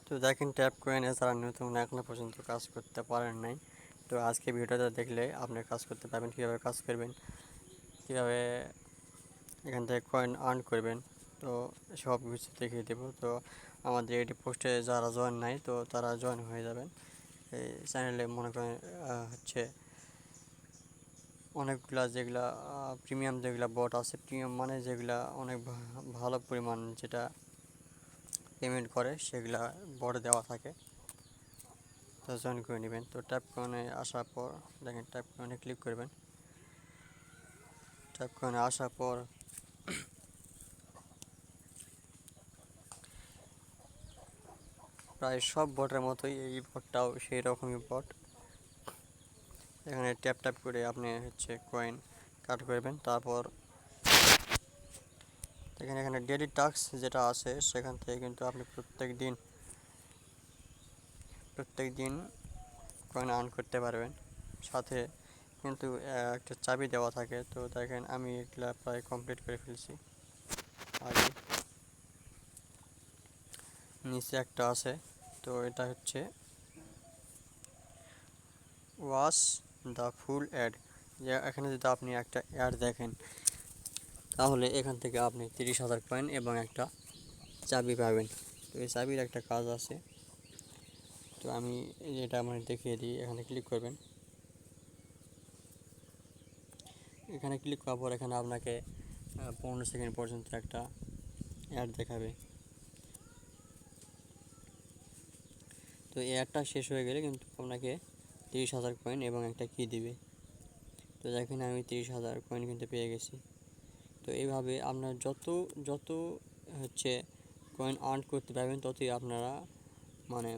তো দেখেন ট্যাপ কয়েনে যারা নতুন এখনো পর্যন্ত কাজ করতে পারেন নাই, তো আজকে ভিডিওটা দেখলে আপনি কাজ করতে পারবেন, কীভাবে কাজ করবেন, কীভাবে এখান থেকে কয়েন আর্ন করবেন। তো সব কিছু দেখিয়ে দেবো। তো আমাদের এটি পোস্টে যারা জয়েন নাই তো তারা জয়েন হয়ে যাবেন। এই চ্যানেলে মনে করেন হচ্ছে অনেকগুলা যেগুলা প্রিমিয়াম যেগুলা বট আছে, প্রিমিয়াম মানে যেগুলা অনেক ভালো পরিমাণ যেটা পেমেন্ট করে সেগুলা বটে দেওয়া থাকে, তো জয়েন করে নেবেন। তো ট্যাপ কয়েনে আসার পর দেখেন ট্যাপ কয়েনে ক্লিক করবেন। ট্যাপ কয়েনে আসার পর প্রায় সব বটের মতোই এই বটটাও সেই রকমই বট। এখানে ট্যাপ ট্যাপ করে আপনি হচ্ছে কয়েন কাট করবেন। তারপর এখানে ডেইলি টাস্ক যেটা আছে সেখান থেকে কিন্তু আপনি প্রত্যেক দিন কয়েন আর্ন করতে পারবেন। সাথে কিন্তু একটা চাবি দেওয়া থাকে। তো দেখেন আমি এগুলা প্রায় কমপ্লিট করে ফেলছি। আগে নিচে একটা আছে, তো এটা হচ্ছে ওয়াচ দ্য ফুল অ্যাড। এখানে যদি আপনি একটা অ্যাড দেখেন তাহলে এখান থেকে আপনি 30,000 কয়েন এবং একটা চাবি পাবেন। তো এই চাবির একটা কাজ আছে, তো আমি এটা মানে দেখিয়ে দিই। এখানে ক্লিক করবেন। এখানে ক্লিক করার পর এখানে আপনাকে 15 সেকেন্ড পর্যন্ত একটা অ্যাড দেখাবে। তো এই অ্যাডটা শেষ হয়ে গেলে কিন্তু আপনাকে 30,000 কয়েন এবং একটা কি দিবে। তো দেখেন আমি 30,000 কয়েন কিন্তু পেয়ে গেছি। তো এইভাবে আপনার যত যত হচ্ছে কয়েন আর্ন করতে পারবেন ততই আপনারা মানে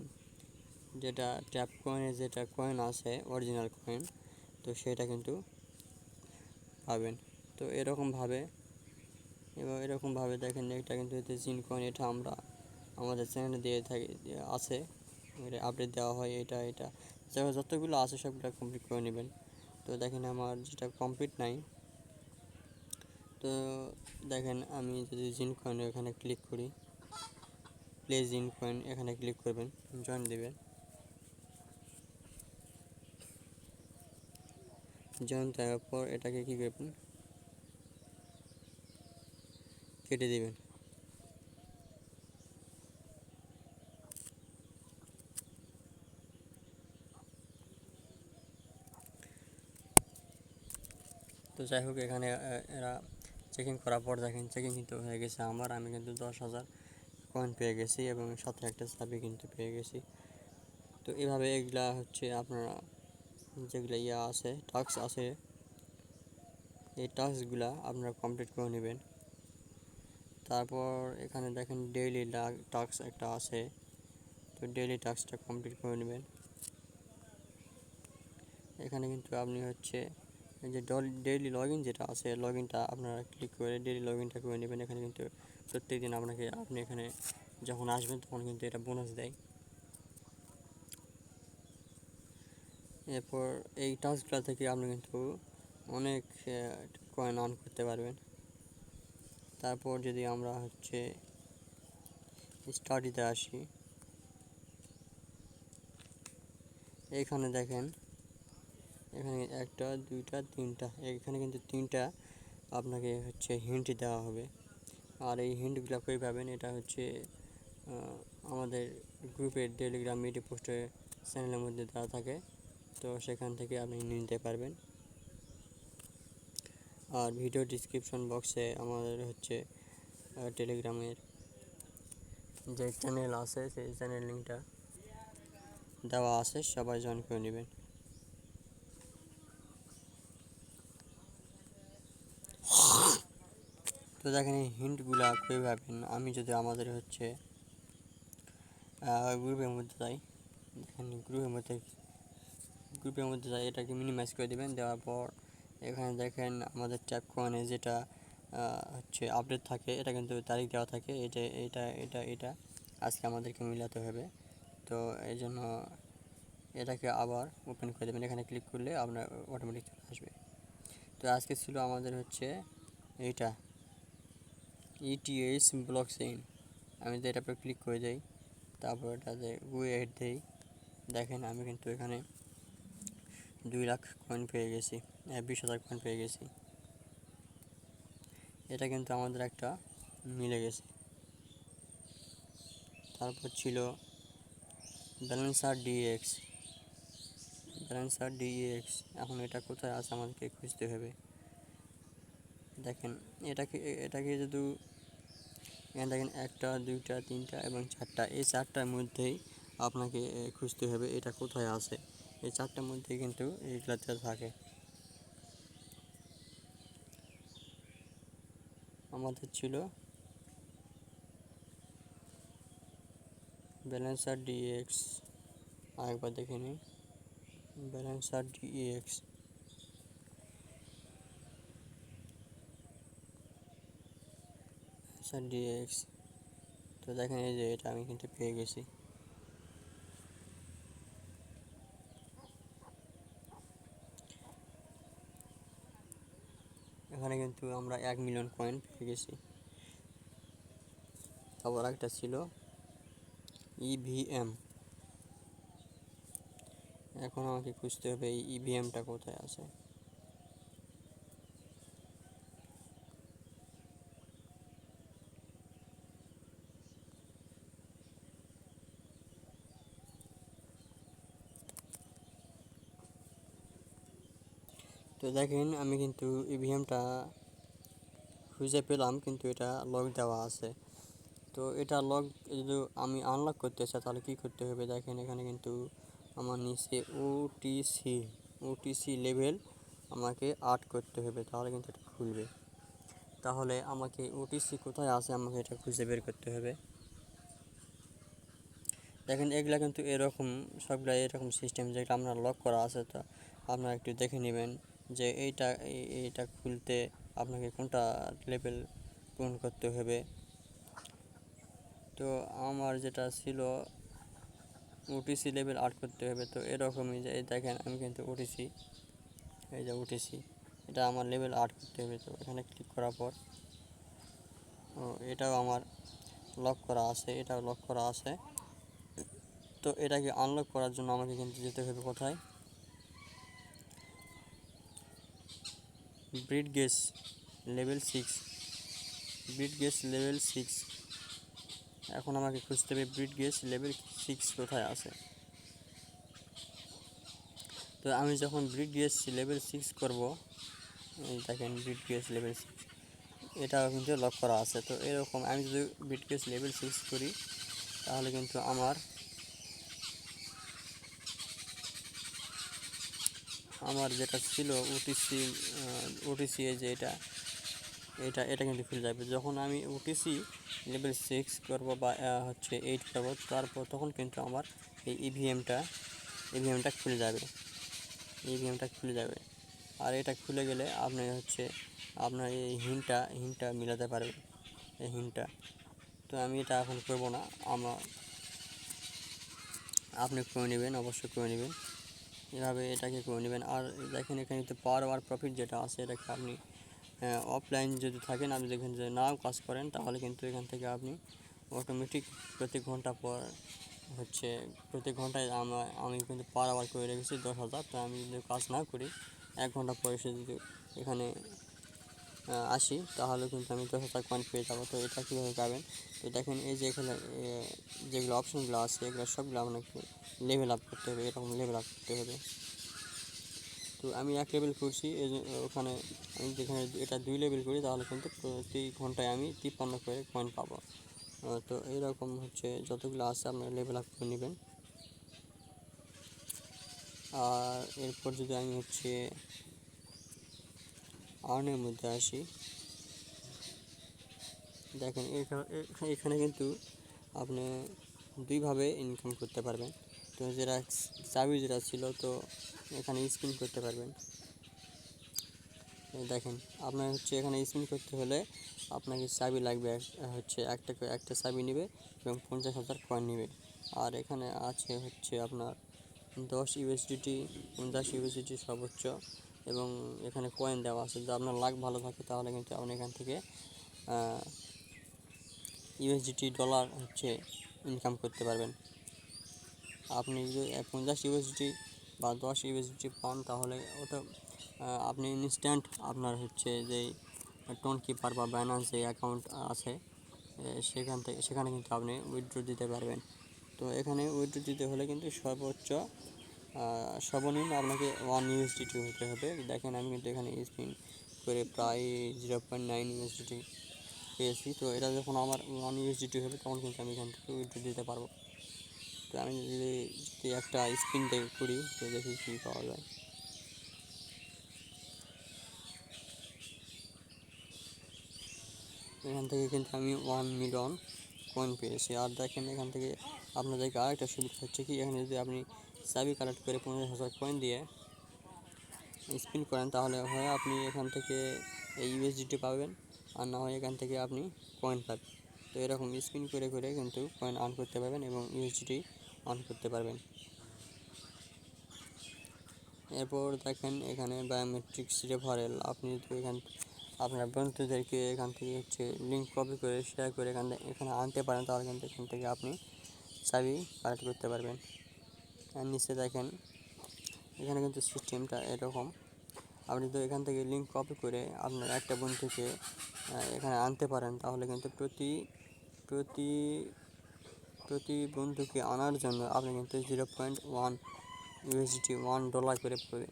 যেটা ট্যাপ কয়েনের যেটা কয়েন আছে অরিজিনাল কয়েন, তো সেটা কিন্তু পাবেন। তো এরকমভাবে দেখেন এটা কিন্তু জিন কয়েন, এটা আমরা আমাদের চ্যানেলে দিয়ে থাকি, আছে, এটা আপডেট দেওয়া হয়। এটা যতগুলো আছে সবগুলো কমপ্লিট করে নেবেন। তো দেখেন আমার যেটা কমপ্লিট নাই, তো দেখেন আমি যদি জিন কয়েন এখানে ক্লিক করি, প্লে জিন কয়েন এখানে ক্লিক করবেন, জয়েন দেবেন। জয়েন দেওয়ার পর এটাকে কী করবেন, কেটে দেবেন। তো যাই হোক এখানে এরা চেকিং করার পর দেখেন চেকিং কিন্তু হয়ে গেছে আমি কিন্তু 10,000 কয়েন পেয়ে গেছি এবং সাথে একটা চাবি কিন্তু পেয়ে গেছি। তো এভাবে এগুলা হচ্ছে আপনারা যেগুলো আছে টাস্ক আছে, এই টাস্কগুলা আপনারা কমপ্লিট করে নেবেন। তারপর এখানে দেখেন ডেইলি টাস্ক একটা আছে, তো ডেইলি টাস্কটা কমপ্লিট করে নেবেন। এখানে কিন্তু আপনি হচ্ছে এই যে ডেইলি লগ ইন যেটা আছে, লগ ইনটা আপনারা ক্লিক করে ডেইলি লগ ইনটা করে নেবেন। এখানে কিন্তু প্রত্যেক দিন আপনি এখানে যখন আসবেন তখন কিন্তু এটা বোনাস দেয়। এরপর এই টাস্কগুলো থেকে আপনি কিন্তু অনেক কয়েন আর্ন করতে পারবেন। তারপর যদি আমরা হচ্ছে স্টাডিতে আসি, এখানে দেখেন এখানে একটা দুইটা তিনটা, এখানে কিন্তু তিনটা আপনাকে হচ্ছে হিন্ট দেওয়া হবে। আর এই হিন্টগুলো কই পাবেন, এটা হচ্ছে আমাদের গ্রুপের টেলিগ্রাম মিডি পোস্টের চ্যানেলের মধ্যে দেওয়া থাকে, তো সেখান থেকে আপনি নিতে পারবেন। আর ভিডিও ডিসক্রিপশন বক্সে আমাদের হচ্ছে টেলিগ্রামের যে চ্যানেল আছে সেই চ্যানেল লিঙ্কটা দেওয়া আছে, সবাই জয়েন করে নেবেন। তো দেখেন এই হিন্টগুলা কই পাবেন, আমি যদি আমাদের হচ্ছে গ্রুপের মধ্যে যাই, দেখেন গ্রুপের মধ্যে যাই, এটাকে মিনিমাইজ করে দেবেন। দেওয়ার পর এখানে দেখেন আমাদের ট্যাপ কয়েনে যেটা হচ্ছে আপডেট থাকে, এটা কিন্তু তারিখ দেওয়া থাকে, এটা আজকে আমাদেরকে মিলাতে হবে। তো এই জন্য এটাকে আবার ওপেন করে দেবেন। এখানে ক্লিক করলে আপনার অটোমেটিক চলে আসবে। তো আজকে ছিল আমাদের হচ্ছে এইটা ইটিএস ব্লক চেইন। আমি যদি এটা ক্লিক করে যাই, তারপর এটা যে ওয়েট দেই, দেখেন আমি কিন্তু এখানে 2 লাখ কয়েন পেয়ে গেছি, 20,000 কয়েন পেয়ে গেছি। এটা কিন্তু আমাদের একটা মিলে গেছে। তারপর ছিল ব্যালেন্সার ডিএক্স। এখন এটা কোথায় আছে আমাদেরকে খুঁজতে হবে। দেখেন এটাকে এটাকে যদি এখানে দেখেন 1টা 2টা 3টা এবং 4টা, এই 4টার মধ্যেই আপনাকে খুঁজতে হবে এটা কোথায় আছে। এই 4টার মধ্যেই কিন্তু এইগুলাতে থাকে। আমাদের ছিল ব্যালেন্সার ডিএক্স, আরেকবার দেখে নিই। ব্যালেন্সার ডিএক্স, তো দেখেন এই যে এটা আমি কিন্তু পেয়ে গেছি। এখানে কিন্তু আমরা 1 মিলিয়ন কয়েন পেয়ে গেছি। তারপর একটা ছিল ইভিএম। এখন আমাকে খুঁজতে হবে এই ইভিএমটা কোথায় আছে। তো দেখেন আমি কিন্তু ইভিএমটা খুঁজে পেলাম, কিন্তু এটা লক দেওয়া আছে। তো এটা লক যদি আমি আনলক করতে চাই তাহলে কী করতে হবে, দেখেন এখানে কিন্তু আমার নিচে ওটিসি লেভেল আমাকে 8 করতে হবে, তাহলে কিন্তু এটা খুলবে। তাহলে আমাকে ওটিসি কোথায় আছে আমাকে এটা খুঁজে বের করতে হবে। দেখেন এগুলা কিন্তু এরকম সবগুলা এরকম সিস্টেম যেটা আপনার লক করা আছে। তো আপনারা একটু দেখে নেবেন যে এইটা খুলতে আপনাকে কোনটা লেভেল পূরণ করতে হবে। তো আমার যেটা ছিল ওটিসি লেভেল 8 করতে হবে। তো এরকমই যে দেখেন আমি কিন্তু এই যে ওটিসি এটা আমার লেভেল 8 করতে হবে। তো এখানে ক্লিক করার পর এটাও আমার লক করা আছে, এটাও লক করা আছে। তো এটাকে আনলক করার জন্য আমাকে কিন্তু যেতে হবে কোথায়, ব্রিড গেস লেভেল 6। এখন আমাকে খুঁজতে হবে ব্রিড গেস লেভেল 6 কোথায় আছে। তো আমি যখন ব্রিড গেস লেভেল 6 করব, এই দেখেন ব্রিড গেস লেভেল 6 এটাও কিন্তু লক করা আছে। তো এরকম আমি যদি ব্রিড গেস লেভেল 6 করি তাহলে কিন্তু আমার যেটা ছিল ওটিসি যে এটা এটা এটা কিন্তু খুলে যাবে। যখন আমি ওটিসি লেভেল 6 করবো বা 8 করবো, তারপর তখন কিন্তু আমার এই ইভিএমটা খুলে যাবে। আর এটা খুলে গেলে আপনি আপনার এই হিন্টটা মিলাতে পারবেন, এই হিন্টটা। তো আমি এটা এখন করবো না, আপনি করে নেবেন, অবশ্যই করে নেবেন, এভাবে এটাকে করে নেবেন। আর দেখেন এখানে কিন্তু পাওয়ার আর প্রফিট যেটা আছে এটাকে আপনি অফলাইন যদি থাকেন, আপনি যেখানে যদি নাও কাজ করেন তাহলে কিন্তু এখান থেকে আপনি অটোমেটিক প্রতি ঘন্টা পর প্রতি ঘন্টায় আমি কিন্তু পার আওয়ার করে রেখেছি 10,000। তো আমি যদি কাজ না করি 1 ঘন্টা পরে এসে যদি এখানে আসি তাহলে কিন্তু আমি 10,000 কয়েন পেয়ে যাবো। তো এটা কীভাবে পাবেন, তো দেখেন এই যে এখানে যেগুলো অপশনগুলো আছে এগুলো সবগুলো আপনাকে লেভেল আপ করতে হবে, এরকম লেভেল আপ করতে হবে। তো আমি 1 লেভেল করছি, ওখানে আমি যেখানে এটা 2 লেভেল করি তাহলে কিন্তু প্রতি ঘন্টায় আমি 53 করে কয়েন পাবো। তো এইরকম যতগুলো আছে আপনারা লেভেল আপ করে নেবেন। আর এরপর যদি আমি আর্নের মধ্যে আসি, দেখেন এখানে কিন্তু আপনি 2ভাবে ইনকাম করতে পারবেন। তো চাবি যেটা ছিল, তো এখানে স্পিন করতে পারবেন। দেখেন আপনার এখানে স্পিন করতে হলে আপনাকে চাবি লাগবে, একটা চাবি নেবে এবং 50,000 কয়েন নেবে। আর এখানে আছে আপনার 10 ইউএসডিটি সর্বোচ্চ, এবং এখানে কয়েন দেওয়া আছে। যদি আপনার লাক ভালো থাকে তাহলে কিন্তু আপনি এখান থেকে ইউএসডিটি ডলার ইনকাম করতে পারবেন। আপনি যদি 50 ইউএসডি বা 10 ইউএসডি পান তাহলে ওটা আপনি ইনস্ট্যান্ট আপনার হচ্ছে যে টোন কিপার বা বাইন্যান্স যে অ্যাকাউন্ট আছে সেখানে কিন্তু আপনি উইথড্র দিতে পারবেন। তো এখানে উইথড্র দিতে হলে কিন্তু সর্বনিম্ন আপনাকে 1 ইউএসডিটি হতে হবে। দেখেন আমি কিন্তু এখানে স্পিন করে প্রায় 0.9 ইউএসডিটি পেয়েছি। তো এটা যখন আমার 1 ইউএসডিটি হবে তখন কিন্তু আমি এখান থেকে উইথড্র দিতে পারবো। তো আমি যদি একটা স্পিন করি তো দেখি কী পাওয়া যায়। এখান থেকে কিন্তু আমি 1 মিলিয়ন কয়েন পেয়েছি। আর দেখেন এখান থেকে আপনাদেরকে আরেকটা সুবিধা হচ্ছে কি, এখানে যদি আপনি চাবি কালেক্ট করে 50,000 কয়েন দিয়ে স্পিন করেন তাহলে হয় আপনি এখান থেকে এই ইউএসডিটি পাবেন, আর না হয় এখান থেকে আপনি কয়েন পাবেন। তো এরকম স্পিন করে করে কিন্তু কয়েন আর্ন করতে পারবেন এবং ইউএসডিটি আর্ন করতে পারবেন। এরপর দেখেন এখানে বায়োমেট্রিক্স রেফারেল, আপনি তো আপনার বন্ধুদেরকে এখান থেকে হচ্ছে লিঙ্ক কপি করে শেয়ার করে এখানে আনতে পারেন, তাহলে কিন্তু এখান থেকে আপনি চাবি কালেক্ট করতে পারবেন। আর নিচে দেখেন এখানে কিন্তু সিস্টেমটা এরকম, আপনি তো এখান থেকে লিঙ্ক কপি করে আপনার একটা বন্ধুকে এখানে আনতে পারেন, তাহলে কিন্তু প্রতি প্রতি বন্ধুকে আনার জন্য আপনি কিন্তু 0.1 ইউএসডি $1 করে পড়বে।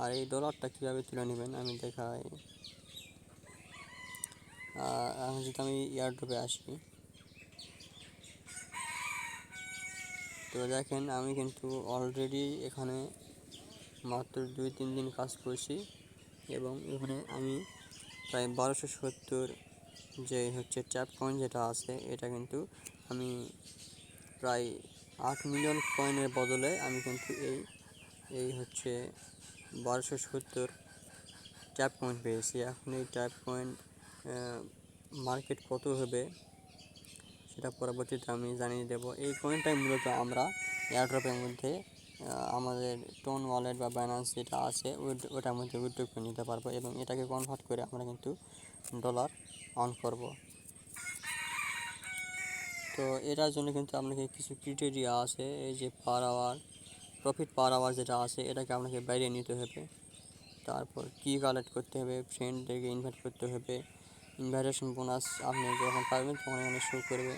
আর এই ডলারটা কীভাবে তুলে নেবেন আমি দেখাই। এখন যদি আমি এয়ারড্রপে আসি তো দেখেন আমি কিন্তু অলরেডি এখানে মাত্র 2-3 দিন কাজ করছি এবং এখানে আমি প্রায় 1270 যে হচ্ছে ট্যাপ কয়েন যেটা আছে এটা কিন্তু আমি প্রায় 8 মিলিয়ন কয়েনের বদলে আমি কিন্তু এই হচ্ছে 1270 ট্যাপ কয়েন পেয়েছি। এখন এই ট্যাপ কয়েন মার্কেট কত হবে সেটা পরবর্তীতে আমি জানিয়ে দেবো। এই কয়েনটাই মূলত আমরা এয়ারড্রপের মধ্যে আমাদের টোন ওয়ালেট বা বাইন্যান্স যেটা আছে ওটার মধ্যে উইথড্র করে নিতে পারবো এবং এটাকে কনভার্ট করে আমরা কিন্তু ডলার আর্ন করব। তো এটার জন্য কিন্তু আপনাকে কিছু ক্রাইটেরিয়া আছে, এই যে per hour profit per hour যেটা আছে এটাকে আপনাকে বাইরে নিতে হবে। তারপর কি কালেক্ট করতে হবে, ফ্রেন্ডদেরকে ইনভাইট করতে হবে, ইনভাইটেশন বোনাস আপনি যখন পাবেন তখন এখানে শো করবে।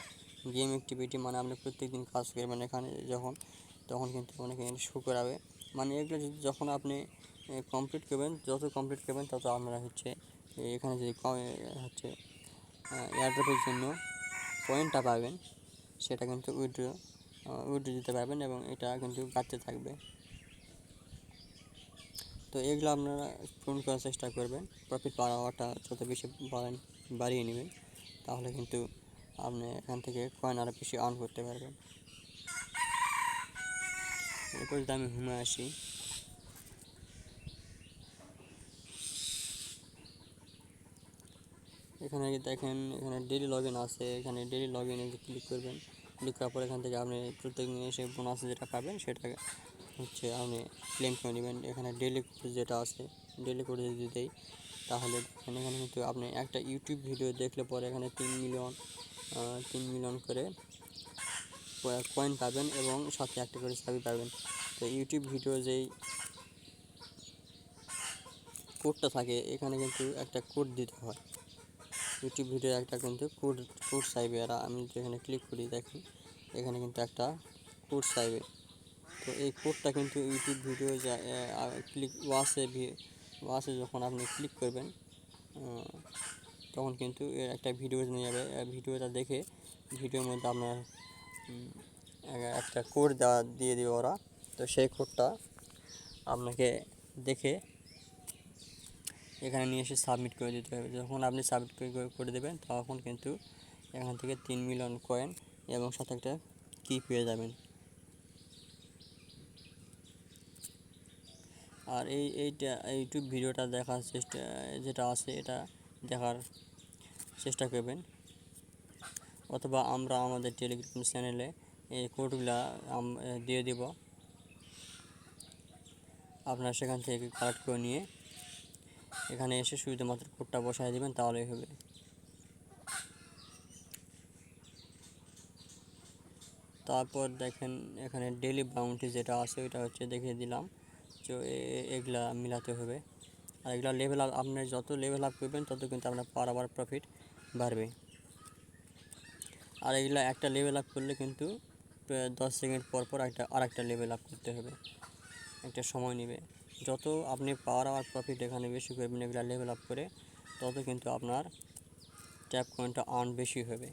গেম অ্যাক্টিভিটি মানে আপনি প্রত্যেকদিন কাজ করবেন এখানে তখন কিন্তু আপনাকে এখানে শো করাবে। মানে এগুলো যখন আপনি কমপ্লিট করবেন, যত কমপ্লিট করবেন তত আপনারা হচ্ছে এখানে যদি হচ্ছে এয়ারড্রপের জন্য পয়েন্টটা পাবেন সেটা কিন্তু উইথড্র দিতে পারবেন এবং এটা কিন্তু বাড়তে থাকবে। তো এগুলো আপনারা পূরণ করার চেষ্টা করবেন। প্রফিট পার আওয়ারটা যত বেশি বাড়িয়ে নেবেন তাহলে কিন্তু আপনি এখান থেকে কয়েন আরও বেশি আর্ন করতে পারবেন। এরপর যদি আমি হোমে আসি, এখানে দেখেন এখানে ডেইলি লগ ইন আছে, এখানে ডেইলি লগ ইনে ক্লিক করবেন। ক্লিক করার পর এখান থেকে আপনি প্রত্যেক দিন এসে বোনাস যেটা পাবেন সেটা হচ্ছে আপনি ক্লেম করে নেবেন। এখানে ডেইলি কোড যেটা আছে ডেইলি কোড যদি দেই তাহলে দেখেন এখানে কিন্তু আপনি একটা ইউটিউব ভিডিও দেখলে পরে এখানে 3 মিলিয়ন করে কয়েন পাবেন এবং সাথে একটা করে চাবি পাবেন। তো ইউটিউব ভিডিও যেই কোডটা থাকে এখানে কিন্তু একটা কোড দিতে হয়, ইউটিউব ভিডিও একটা কিন্তু কোড চাইবে। আর আমি যেখানে ক্লিক করি দেখি এখানে কিন্তু একটা কোড চাইবে। তো এই কোডটা কিন্তু ইউটিউব ভিডিও ওয়াচে যখন আপনি ক্লিক করবেন তখন কিন্তু এর একটা ভিডিও নিয়ে যাবে। ভিডিওটা দেখে ভিডিওর মধ্যে আপনার একটা কোড দিয়ে দেবে ওরা। তো সেই কোডটা আপনাকে দেখে এখানে নিয়ে এসে সাবমিট করে দিতে হবে। যখন আপনি সাবমিট করে দেবেন তখন কিন্তু এখান থেকে 3 মিলিয়ন কয়েন এবং সাথে একটা কি পেয়ে যাবেন। আর এইটা ইউটিউব ভিডিওটা দেখার যেটা আছে এটা দেখার চেষ্টা করবেন, অথবা আমরা আমাদের টেলিগ্রাম চ্যানেলে এই কোডগুলা দিয়ে দেব, আপনারা সেখান থেকে কালেক্ট করে নিয়ে এখানে এসে শুধুমাত্র কোডটা বসায় দেবেন তাহলেই হবে। তারপর দেখেন এখানে ডেলি বাউন্টি যেটা আছে ওইটা হচ্ছে দেখিয়ে দিলাম। তো এগুলা মিলাতে হবে। আর এগুলা লেভেল আপ, আপনি যত লেভেল আপ করবেন তত কিন্তু আপনার পার আওয়ার প্রফিট বাড়বে। আর এগুলা একটা লেভেল আপ করলে কিন্তু 10 সেকেন্ড পর পর আরেকটা লেভেল আপ করতে হবে, একটা সময় নেবে। যত আপনি পাওয়ার আওয়ার প্রফিট এখানে বেশি করবেন এগুলা লেভেল আপ করে, তত কিন্তু আপনার ট্যাপ কয়েনটা আর্ন বেশি হবে।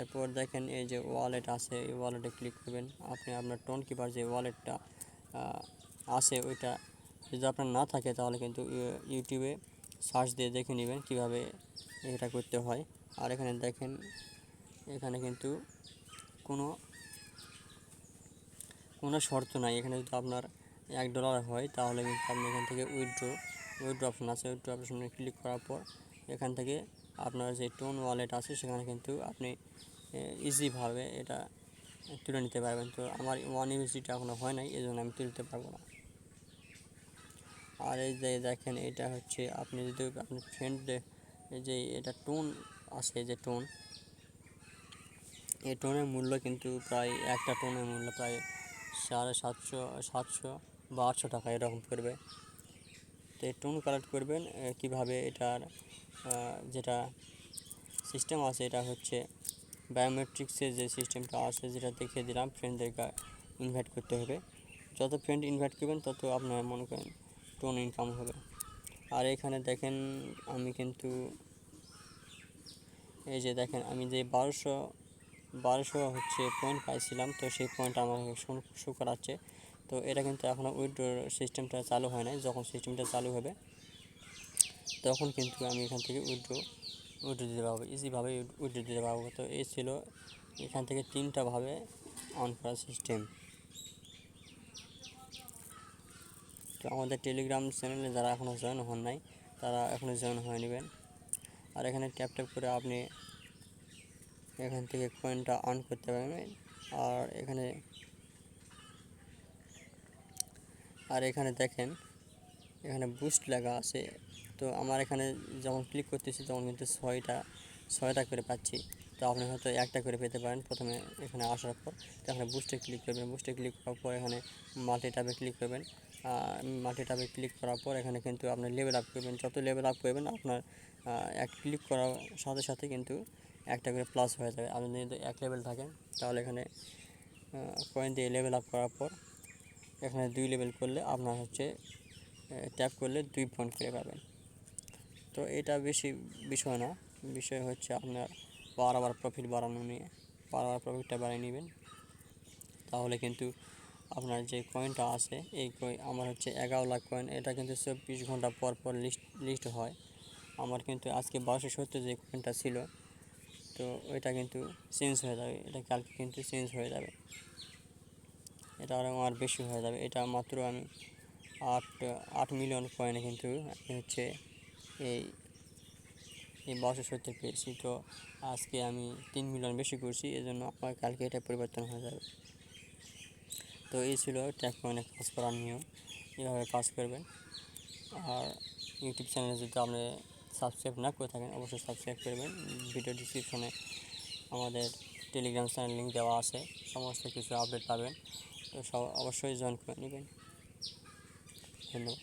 এরপর দেখেন এই যে ওয়ালেট আছে, এই ওয়ালেটে ক্লিক করবেন। আপনি আপনার টোন কিপার যে ওয়ালেটটা আছে ওইটা যদি আপনার না থাকে তাহলে কিন্তু ইউটিউবে সার্চ দিয়ে দেখে নেবেন কীভাবে এটা করতে হয়। আর এখানে দেখেন এখানে কিন্তু কোনো কোনো শর্ত নাই। এখানে যদি আপনার $1 হয় তাহলে কিন্তু আপনি এখান থেকে উইথড্র অপশন আছে, উইথড্র অপশনে ক্লিক করার পর এখান থেকে আপনার যে টোন ওয়ালেট আছে সেখানে কিন্তু আপনি ইজিভাবে এটা তুলে নিতে পারবেন। তো আমার USDT এখনও হয় নাই, এই জন্য আমি তুলতে পারবো না। আর এই যে দেখেন এটা হচ্ছে আপনি যদি আপনার ফ্রেন্ড যে এটা টোন আছে, যে টোন, এই টোনের মূল্য কিন্তু প্রায় একটা টোনের মূল্য প্রায় 750 বা 800 টাকা এরকম পড়বে। তো এই টোন কালেক্ট করবেন কীভাবে, এটার যেটা সিস্টেম আছে এটা হচ্ছে বায়োমেট্রিক্সের যে সিস্টেমটা আছে যেটা দেখিয়ে দিলাম। ফ্রেন্ডদেরকে ইনভাইট করতে হবে, যত ফ্রেন্ড ইনভাইট করবেন তত আপনার মনে করেন টোন ইনকাম হবে। আর এখানে দেখেন আমি কিন্তু এই যে দেখেন আমি যে 1200 হচ্ছে পয়েন্ট পাইছিলাম, তো সেই পয়েন্ট আমার শো করাচ্ছে। তো এটা কিন্তু এখনও উইথড্র সিস্টেমটা চালু হয় নাই। যখন সিস্টেমটা চালু হবে তখন কিন্তু আমি এখান থেকে উইথড্র দিতে পারবো, ইজিভাবে উইথড্র দিতে পারবো। তো এই ছিল এখান থেকে 3টা ভাবে অন করার সিস্টেম। তো আমাদের টেলিগ্রাম চ্যানেলে যারা এখনও জয়েন হন নাই তারা এখনও জয়েন হয়ে নেবেন। আর এখানে ট্যাপ ট্যাপ করে আপনি এখান থেকে কয়েনটা আর্ন করতে পারবেন। আর এখানে দেখেন এখানে বুস্ট লেখা আছে। তো আমার এখানে যখন ক্লিক করতেছি তখন কিন্তু ছয়টা করে পাচ্ছি। তো আপনি হয়তো একটা করে পেতে পারেন প্রথমে এখানে আসার পর। তো এখানে বুস্টে ক্লিক করবেন, বুস্টে ক্লিক করার পর এখানে মাল্টি ট্যাবে ক্লিক করবেন। মাল্টি ট্যাবে ক্লিক করার পর এখানে কিন্তু আপনি লেভেল আপ করবেন। যত লেভেল আপ করবেন আপনার এক ক্লিক করার সাথে সাথে কিন্তু একটা করে প্লাস হয়ে যাবে। আপনি যদি 1 লেভেল থাকেন তাহলে এখানে কয়েন দিয়ে লেভেল আপ করার পর এখানে 2 লেভেল করলে আপনার হচ্ছে ট্যাপ করলে 2 পয়েন্ট করে পাবেন। তো এটা বেশি বিষয় না, বিষয় হচ্ছে আপনার পার আওয়ার প্রফিট বাড়ানো নিয়ে। পার আওয়ার প্রফিটটা বাড়িয়ে নেবেন, তাহলে কিন্তু আপনার যে কয়েনটা আছে এই আমার হচ্ছে 11 লাখ কয়েন। এটা কিন্তু 24 ঘন্টা পর পর লিস্ট হয়। আমার কিন্তু আজকে 1270 যে কয়েনটা ছিল, তো ওইটা কিন্তু চেঞ্জ হয়ে যাবে, এটা কালকে কিন্তু চেঞ্জ হয়ে যাবে, এটা আরও আমার বেশি হয়ে যাবে। এটা মাত্র আমি 8 মিলিয়ন কয়েনে কিন্তু হচ্ছে এই 1270 পেয়েছি। তো আজকে আমি 3 মিলিয়ন বেশি করছি, এজন্য আমার কালকে এটা পরিবর্তন হয়ে যাবে। তো এই ছিল ট্যাপ কয়েনে কাজ করার নিয়ম, এভাবে কাজ করবেন। আর ইউটিউব চ্যানেলে যদি আপনি সাবস্ক্রাইব না করে থাকেন অবশ্যই সাবস্ক্রাইব করবেন। ভিডিও ডিসক্রিপশনে আমাদের টেলিগ্রাম চ্যানেল লিঙ্ক দেওয়া আছে, সমস্ত কিছু আপডেট পাবেন। তো অবশ্যই জয়েন করে নেবেন। ধন্যবাদ।